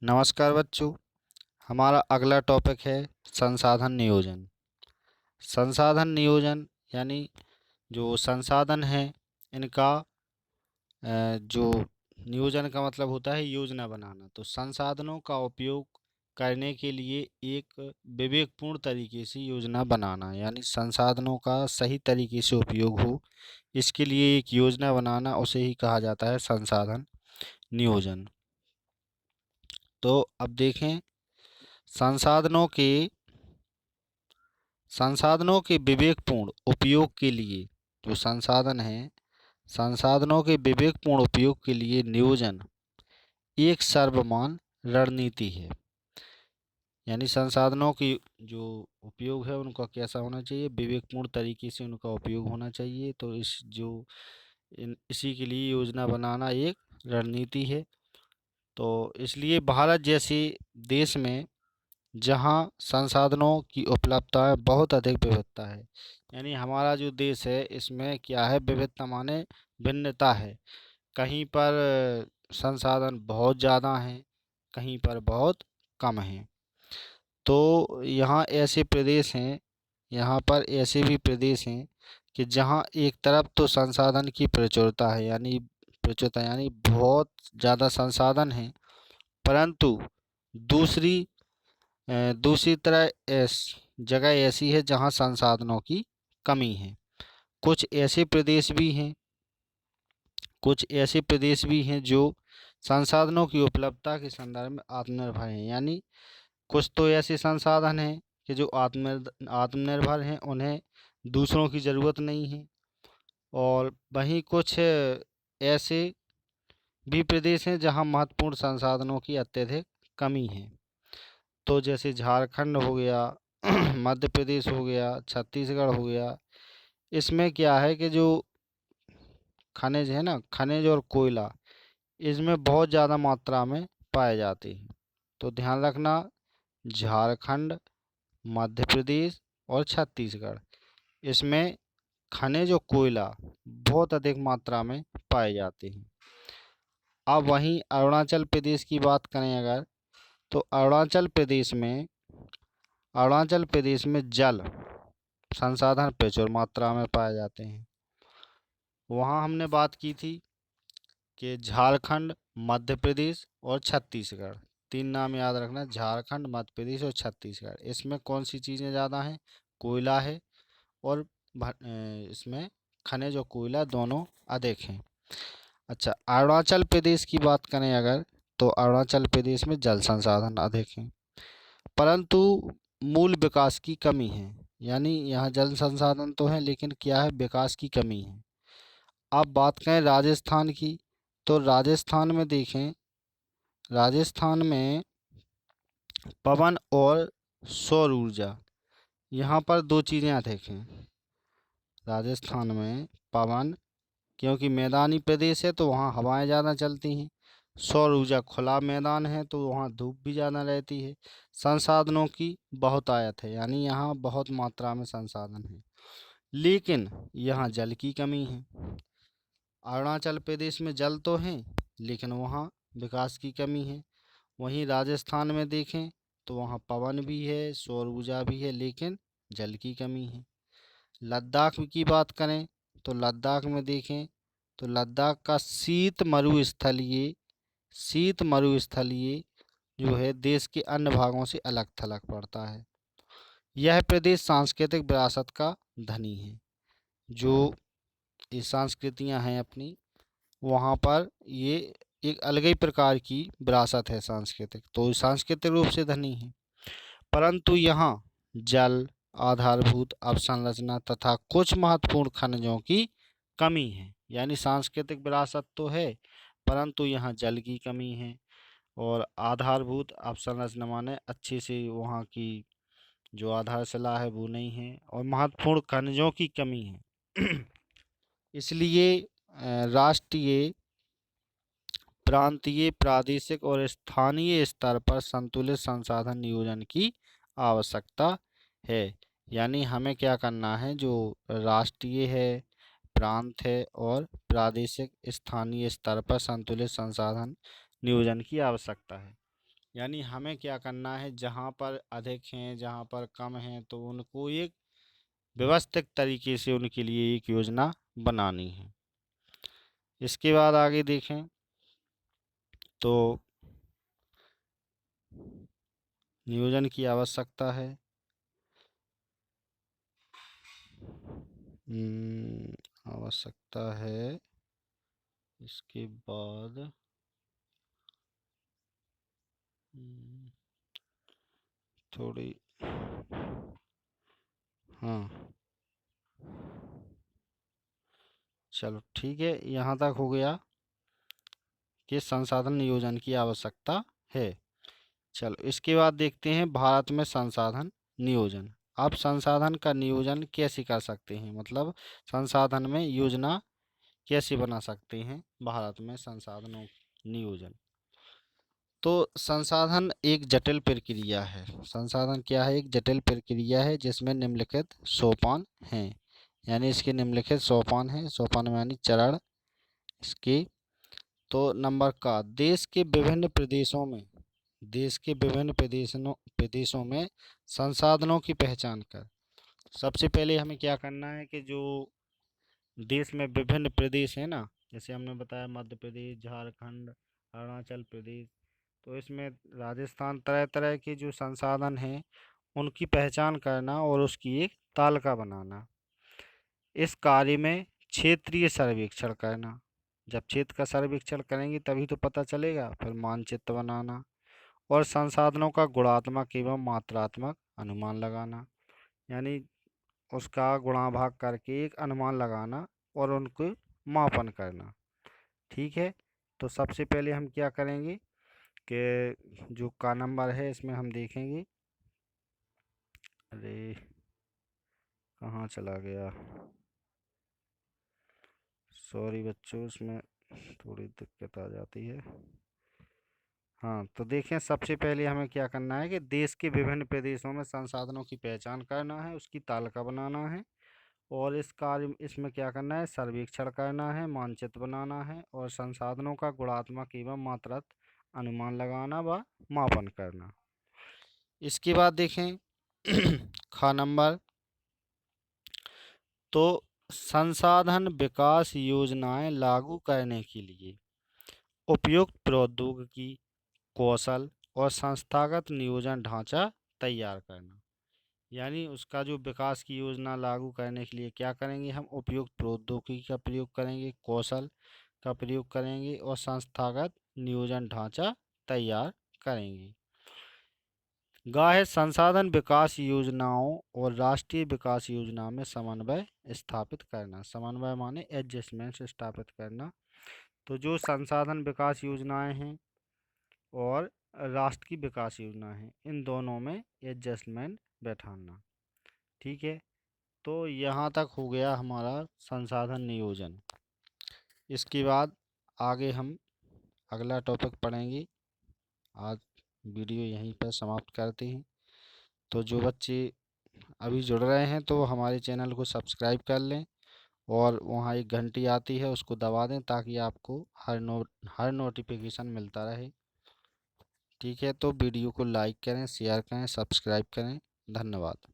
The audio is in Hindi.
नमस्कार बच्चों। हमारा अगला टॉपिक है संसाधन नियोजन। संसाधन नियोजन यानी जो संसाधन हैं इनका जो नियोजन का मतलब होता है योजना बनाना। तो संसाधनों का उपयोग करने के लिए एक विवेकपूर्ण तरीके से योजना बनाना, यानी संसाधनों का सही तरीके से उपयोग हो, इसके लिए एक योजना बनाना, उसे ही कहा जाता है संसाधन नियोजन। तो अब देखें, संसाधनों के संसाधनों के विवेकपूर्ण उपयोग के लिए जो संसाधन हैं, संसाधनों के विवेकपूर्ण उपयोग के लिए नियोजन एक सर्वमान्य रणनीति है। यानी संसाधनों की जो उपयोग है उनका कैसा होना चाहिए, विवेकपूर्ण तरीके से उनका उपयोग होना चाहिए। तो इसी के लिए योजना बनाना एक रणनीति है। तो इसलिए भारत जैसे देश में जहाँ संसाधनों की उपलब्धता बहुत अधिक विविधता है, यानी हमारा जो देश है इसमें क्या है, विविधता माने भिन्नता है। कहीं पर संसाधन बहुत ज़्यादा हैं, कहीं पर बहुत कम हैं। तो यहाँ ऐसे प्रदेश हैं, यहाँ पर ऐसे भी प्रदेश हैं कि जहाँ एक तरफ तो संसाधन की प्रचुरता है, यानी बहुत ज़्यादा संसाधन हैं, परंतु दूसरी दूसरी तरह जगह ऐसी है जहाँ संसाधनों की कमी है। कुछ ऐसे प्रदेश भी हैं कुछ ऐसे प्रदेश भी हैं जो संसाधनों की उपलब्धता के संदर्भ में आत्मनिर्भर हैं। यानी कुछ तो ऐसे संसाधन हैं कि जो आत्मनिर्भर हैं, उन्हें दूसरों की ज़रूरत नहीं है। और वहीं कुछ ऐसे भी प्रदेश हैं जहाँ महत्वपूर्ण संसाधनों की अत्यधिक कमी है। तो जैसे झारखंड हो गया, मध्य प्रदेश हो गया, छत्तीसगढ़ हो गया, इसमें क्या है कि जो खनिज है ना, खनिज और कोयला इसमें बहुत ज़्यादा मात्रा में पाए जाते हैं। तो ध्यान रखना, झारखंड, मध्य प्रदेश और छत्तीसगढ़, इसमें खनिज और कोयला बहुत अधिक मात्रा में पाए जाते हैं। अब वहीं अरुणाचल प्रदेश की बात करें अगर, तो अरुणाचल प्रदेश में जल संसाधन प्रचुर मात्रा में पाए जाते हैं। वहाँ हमने बात की थी कि झारखंड, मध्य प्रदेश और छत्तीसगढ़, तीन नाम याद रखना, झारखंड, मध्य प्रदेश और छत्तीसगढ़। इसमें कौन सी चीज़ें ज़्यादा हैं, कोयला है, और इसमें खनिज और कोयला दोनों अधिक हैं। अच्छा, अरुणाचल प्रदेश की बात करें अगर, तो अरुणाचल प्रदेश में जल संसाधन अधिक हैं, परंतु मूल विकास की कमी है। यानी यहाँ जल संसाधन तो है, लेकिन क्या है, विकास की कमी है। अब बात करें राजस्थान की, तो राजस्थान में देखें, राजस्थान में पवन और सौर ऊर्जा, यहाँ पर दो चीज़ें अधिक हैं। राजस्थान में पवन, क्योंकि मैदानी प्रदेश है तो वहाँ हवाएं ज़्यादा चलती हैं। सौर ऊर्जा, खुला मैदान है तो वहाँ धूप भी ज़्यादा रहती है। संसाधनों की बहुतायत है, यानी यहाँ बहुत मात्रा में संसाधन है, लेकिन यहाँ जल की कमी है। अरुणाचल प्रदेश में जल तो है, लेकिन वहाँ विकास की कमी है। वहीं राजस्थान में देखें तो वहाँ पवन भी है, सौर ऊर्जा भी है, लेकिन जल की कमी है। लद्दाख की बात करें तो लद्दाख में देखें तो लद्दाख का शीत मरुस्थलीय जो है देश के अन्य भागों से अलग थलग पड़ता है। यह प्रदेश सांस्कृतिक विरासत का धनी है। जो ये संस्कृतियां हैं अपनी, वहाँ पर ये एक अलग ही प्रकार की विरासत है सांस्कृतिक, तो सांस्कृतिक रूप से धनी है। परंतु यहाँ जल, आधारभूत अवसंरचना तथा कुछ महत्वपूर्ण खनिजों की कमी है। यानी सांस्कृतिक विरासत तो है, परंतु यहाँ जल की कमी है, और आधारभूत अवसंरचना माने अच्छे से वहाँ की जो आधारशिला है वो नहीं है, और महत्वपूर्ण खनिजों की कमी है। इसलिए राष्ट्रीय, प्रांतीय, प्रादेशिक और स्थानीय स्तर पर संतुलित संसाधन नियोजन की आवश्यकता है। यानी हमें क्या करना है, जो राष्ट्रीय है, प्रांत है और प्रादेशिक स्थानीय स्तर पर संतुलित संसाधन नियोजन की आवश्यकता है। यानी हमें क्या करना है, जहाँ पर अधिक हैं जहाँ पर कम हैं तो उनको एक व्यवस्थित तरीके से उनके लिए एक योजना बनानी है। इसके बाद आगे देखें तो नियोजन की आवश्यकता है। आवश्यकता है। इसके बाद थोड़ी, हाँ चलो ठीक है, यहाँ तक हो गया कि संसाधन नियोजन की आवश्यकता है। चलो इसके बाद देखते हैं भारत में संसाधन नियोजन। आप संसाधन का नियोजन कैसे कर सकते हैं, मतलब संसाधन में योजना कैसे बना सकते हैं भारत में संसाधनों नियोजन। तो संसाधन एक जटिल प्रक्रिया है। संसाधन क्या है, एक जटिल प्रक्रिया है जिसमें निम्नलिखित सोपान हैं। यानी इसके निम्नलिखित सोपान हैं, सोपान यानी चरण इसके। तो नंबर का, देश के विभिन्न प्रदेशों में संसाधनों की पहचान कर। सबसे पहले हमें क्या करना है कि जो देश में विभिन्न प्रदेश है ना, जैसे हमने बताया मध्य प्रदेश, झारखंड, अरुणाचल प्रदेश, तो इसमें राजस्थान, तरह तरह के जो संसाधन हैं उनकी पहचान करना और उसकी एक तालिका बनाना। इस कार्य में क्षेत्रीय सर्वेक्षण करना। जब क्षेत्र का सर्वेक्षण करेंगे तभी तो पता चलेगा। फिर मानचित्र बनाना और संसाधनों का गुणात्मक एवं मात्रात्मक अनुमान लगाना। यानी उसका गुणा भाग करके एक अनुमान लगाना और उनको मापन करना। ठीक है, तो सबसे पहले हम क्या करेंगे कि जो का नंबर है इसमें हम देखेंगे, अरे कहाँ चला गया, सॉरी बच्चों, इसमें थोड़ी दिक्कत आ जाती है। हाँ तो देखें, सबसे पहले हमें क्या करना है कि देश के विभिन्न प्रदेशों में संसाधनों की पहचान करना है, उसकी तालिका बनाना है और इस कार्य इसमें क्या करना है, सर्वेक्षण करना है, मानचित्र बनाना है और संसाधनों का गुणात्मक एवं मात्रात्मक अनुमान लगाना व मापन करना। इसके बाद देखें खा नंबर, तो संसाधन विकास योजनाएं लागू करने के लिए उपयुक्त प्रौद्योगिकी, कौशल और संस्थागत नियोजन ढांचा तैयार करना। यानी उसका जो विकास की योजना लागू करने के लिए क्या करेंगे, हम उपयुक्त प्रौद्योगिकी का प्रयोग करेंगे, कौशल का प्रयोग करेंगे और संस्थागत नियोजन ढांचा तैयार करेंगे। संसाधन विकास योजनाओं और राष्ट्रीय विकास योजना में समन्वय स्थापित करना। समन्वय माने एडजस्टमेंट स्थापित करना। तो जो संसाधन विकास योजनाएं हैं और राष्ट्र की विकास योजना है, इन दोनों में एडजस्टमेंट बैठाना। ठीक है, तो यहाँ तक हो गया हमारा संसाधन नियोजन। इसके बाद आगे हम अगला टॉपिक पढ़ेंगे। आज वीडियो यहीं पर समाप्त करते हैं। तो जो बच्चे अभी जुड़ रहे हैं तो हमारे चैनल को सब्सक्राइब कर लें और वहाँ एक घंटी आती है उसको दबा दें ताकि आपको हर नोटिफिकेशन मिलता रहे। ठीक है, तो वीडियो को लाइक करें, शेयर करें, सब्सक्राइब करें। धन्यवाद।